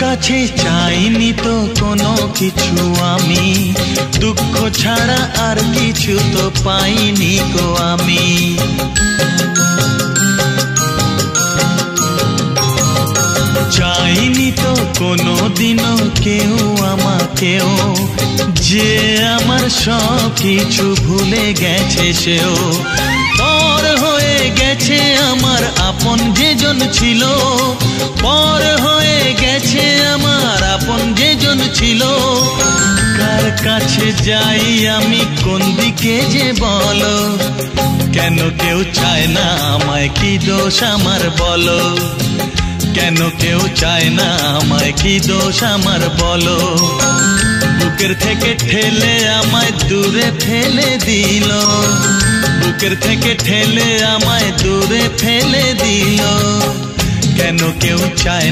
কাছে চাইনি তো কোনো কিছু আমি, দুঃখ ছাড়া আর কিছু তো পাইনি গো আমি। চাইনি তো কোনো দিনও কেউ আমাকেও, যে আমার সব কিছু ভুলে গেছে সেও। পর হয়ে গেছে আমার আপন যেজন ছিল, পর হয়ে গেছে আমার আপন যেজন ছিল। কার কাছে যাই আমি, কোন দিকে যে বলো, কেন কেউ চায় না আমায়, কি দোষ আমার বলো, কেন কেউ চায় না আমায়, কি দোষ আমার বলো। বুকের থেকে ঠেলে আমায় দূরে ফেলে দিল, বুকের থেকে ঠেলে আমায় দূরে ফেলে দিল, কেন কেউ চায়